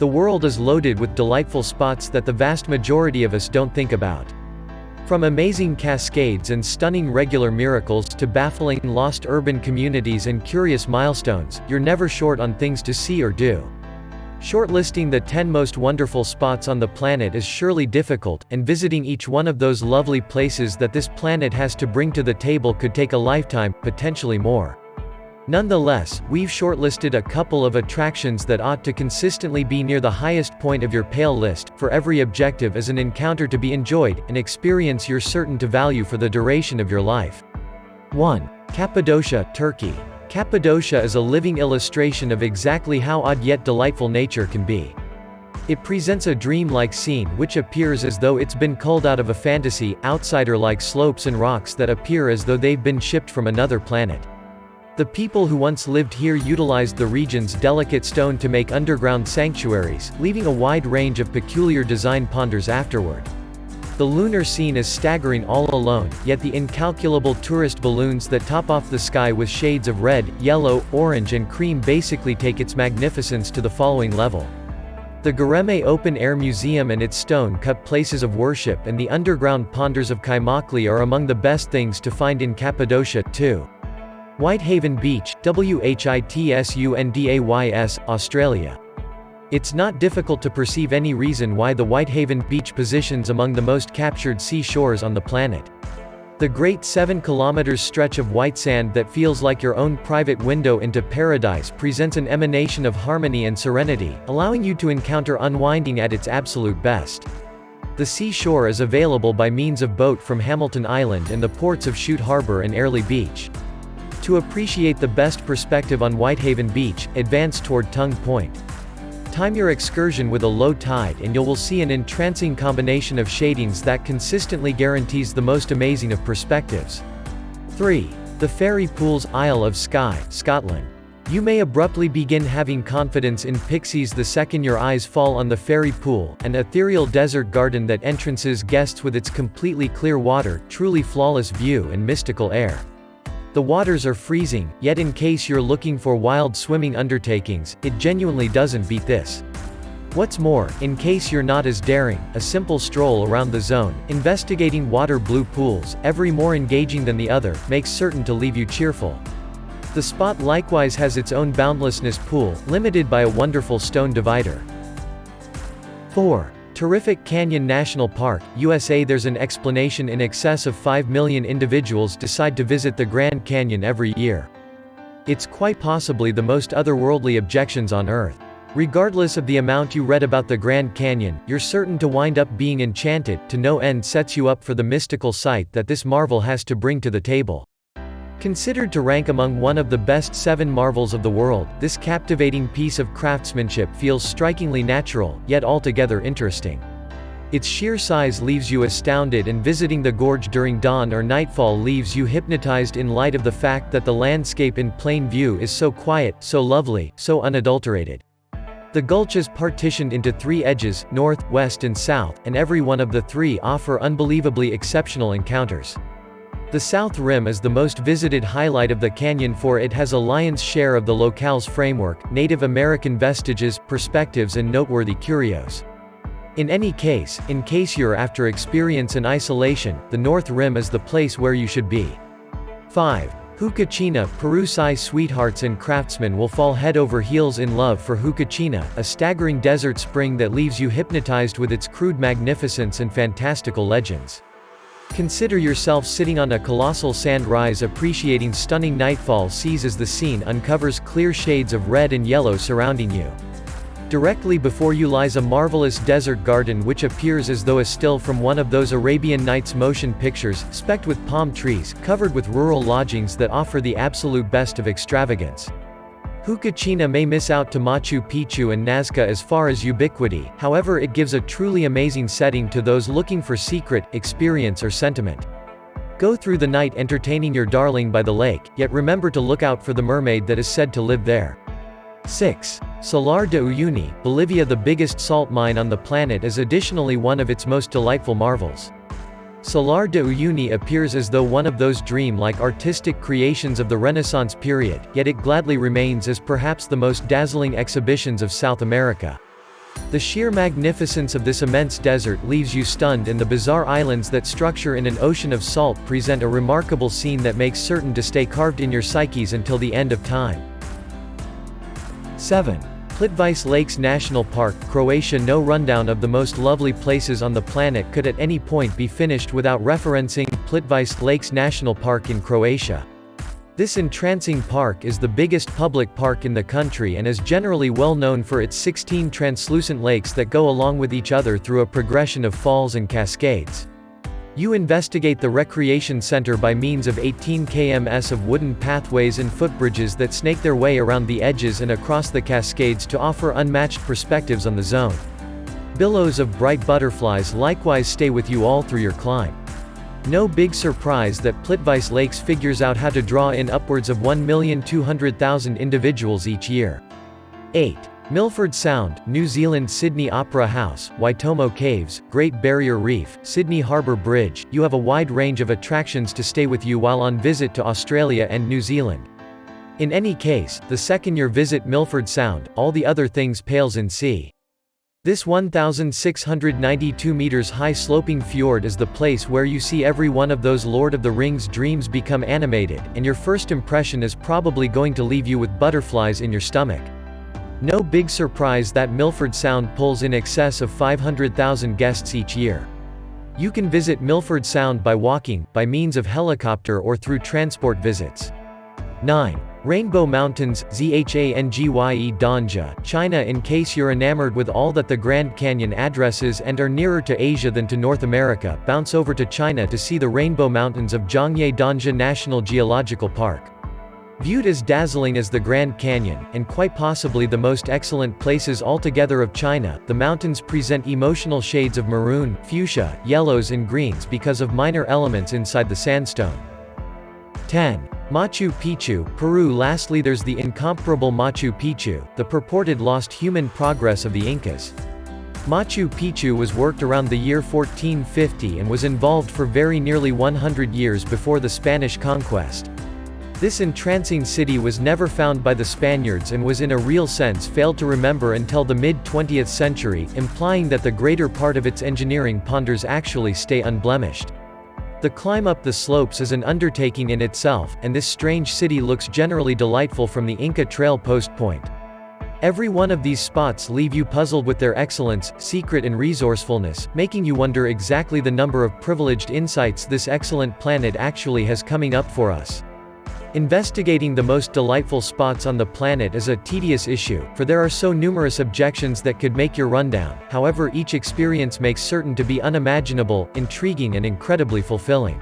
The world is loaded with delightful spots that the vast majority of us don't think about. From amazing cascades and stunning regular miracles to baffling lost urban communities and curious milestones, you're never short on things to see or do. Shortlisting the 10 most wonderful spots on the planet is surely difficult, and visiting each one of those lovely places that this planet has to bring to the table could take a lifetime, potentially more. Nonetheless, we've shortlisted a couple of attractions that ought to consistently be near the highest point of your pale list, for every objective is an encounter to be enjoyed, an experience you're certain to value for the duration of your life. 1. Cappadocia, Turkey. Cappadocia is a living illustration of exactly how odd yet delightful nature can be. It presents a dream-like scene which appears as though it's been culled out of a fantasy, outsider-like slopes and rocks that appear as though they've been shipped from another planet. The people who once lived here utilized the region's delicate stone to make underground sanctuaries, leaving a wide range of peculiar design ponders afterward. The lunar scene is staggering all alone, yet the incalculable tourist balloons that top off the sky with shades of red, yellow, orange and cream basically take its magnificence to the following level. The Göreme Open Air Museum and its stone-cut places of worship and the underground ponders of Kaymakli are among the best things to find in Cappadocia, too. Whitehaven Beach, Whitsundays, Australia. It's not difficult to perceive any reason why the Whitehaven Beach positions among the most captured seashores on the planet. The great 7-kilometer stretch of white sand that feels like your own private window into paradise presents an emanation of harmony and serenity, allowing you to encounter unwinding at its absolute best. The seashore is available by means of boat from Hamilton Island and the ports of Chute Harbour and Airlie Beach. To appreciate the best perspective on Whitehaven Beach, advance toward Tongue Point. Time your excursion with a low tide and you will see an entrancing combination of shadings that consistently guarantees the most amazing of perspectives. 3. The Fairy Pools, Isle of Skye, Scotland. You may abruptly begin having confidence in pixies the second your eyes fall on the Fairy Pool, an ethereal desert garden that entrances guests with its completely clear water, truly flawless view and mystical air. The waters are freezing, yet in case you're looking for wild swimming undertakings, it genuinely doesn't beat this. What's more, in case you're not as daring, a simple stroll around the zone, investigating water blue pools, every more engaging than the other, makes certain to leave you cheerful. The spot likewise has its own boundlessness pool, limited by a wonderful stone divider. 4. Terrific Canyon National Park, USA. There's an explanation in excess of 5 million individuals decide to visit the Grand Canyon every year. It's quite possibly the most otherworldly objections on Earth. Regardless of the amount you read about the Grand Canyon, you're certain to wind up being enchanted, to no end sets you up for the mystical sight that this marvel has to bring to the table. Considered to rank among one of the best 7 marvels of the world, this captivating piece of craftsmanship feels strikingly natural, yet altogether interesting. Its sheer size leaves you astounded, and visiting the gorge during dawn or nightfall leaves you hypnotized in light of the fact that the landscape in plain view is so quiet, so lovely, so unadulterated. The gulch is partitioned into 3 edges, north, west and south, and every one of the 3 offer unbelievably exceptional encounters. The south rim is the most visited highlight of the canyon, for it has a lion's share of the locale's framework, Native American vestiges, perspectives and noteworthy curios. In any case, in case you're after experience and isolation, the north rim is the place where you should be. 5. HUACACHINA, Peru. Skye sweethearts and craftsmen will fall head over heels in love for HUACACHINA, a staggering desert spring that leaves you hypnotized with its crude magnificence and fantastical legends. Consider yourself sitting on a colossal sand rise appreciating stunning nightfall seas as the scene uncovers clear shades of red and yellow surrounding you. Directly before you lies a marvelous desert garden which appears as though a still from one of those Arabian Nights motion pictures, specked with palm trees, covered with rural lodgings that offer the absolute best of extravagance. HUACACHINA may miss out to Machu Picchu and Nazca as far as ubiquity, however it gives a truly amazing setting to those looking for secret, experience or sentiment. Go through the night entertaining your darling by the lake, yet remember to look out for the mermaid that is said to live there. 6. Salar de Uyuni, Bolivia. The biggest salt mine on the planet is additionally one of its most delightful marvels. Salar de Uyuni appears as though one of those dream-like artistic creations of the Renaissance period, yet it gladly remains as perhaps the most dazzling exhibitions of South America. The sheer magnificence of this immense desert leaves you stunned, and the bizarre islands that structure in an ocean of salt present a remarkable scene that makes certain to stay carved in your psyches until the end of time. 7. Plitvice Lakes National Park, Croatia. No rundown of the most lovely places on the planet could at any point be finished without referencing Plitvice Lakes National Park in Croatia. This entrancing park is the biggest public park in the country and is generally well known for its 16 translucent lakes that go along with each other through a progression of falls and cascades. You investigate the recreation center by means of 18 km of wooden pathways and footbridges that snake their way around the edges and across the cascades to offer unmatched perspectives on the zone. Billows of bright butterflies likewise stay with you all through your climb. No big surprise that Plitvice Lakes figures out how to draw in upwards of 1,200,000 individuals each year. 8. Milford Sound, New Zealand. Sydney Opera House, Waitomo Caves, Great Barrier Reef, Sydney Harbour Bridge. You have a wide range of attractions to stay with you while on visit to Australia and New Zealand. In any case, the second you visit Milford Sound, all the other things pales in see. This 1,692 meters high sloping fjord is the place where you see every one of those Lord of the Rings dreams become animated, and your first impression is probably going to leave you with butterflies in your stomach. No big surprise that Milford Sound pulls in excess of 500,000 guests each year. You can visit Milford Sound by walking, by means of helicopter, or through transport visits. 9. Rainbow Mountains, ZHANGYE. DANXIA, China. In case you're enamored with all that the Grand Canyon addresses and are nearer to Asia than to North America, bounce over to China to see the Rainbow Mountains of ZHANGYE. DANXIA National Geological Park. Viewed as dazzling as the Grand Canyon, and quite possibly the most excellent places altogether of China, the mountains present emotional shades of maroon, fuchsia, yellows and greens because of minor elements inside the sandstone. 10. Machu Picchu, Peru. Lastly, there's the incomparable Machu Picchu, the purported lost human progress of the Incas. Machu Picchu was worked around the year 1450 and was involved for very nearly 100 years before the Spanish conquest. This entrancing city was never found by the Spaniards and was in a real sense failed to remember until the mid-20th century, implying that the greater part of its engineering ponders actually stay unblemished. The climb up the slopes is an undertaking in itself, and this strange city looks generally delightful from the Inca Trail post point. Every one of these spots leave you puzzled with their excellence, secret and resourcefulness, making you wonder exactly the number of privileged insights this excellent planet actually has coming up for us. Investigating the most delightful spots on the planet is a tedious issue, for there are so numerous objections that could make your rundown. However, each experience makes certain to be unimaginable, intriguing and incredibly fulfilling.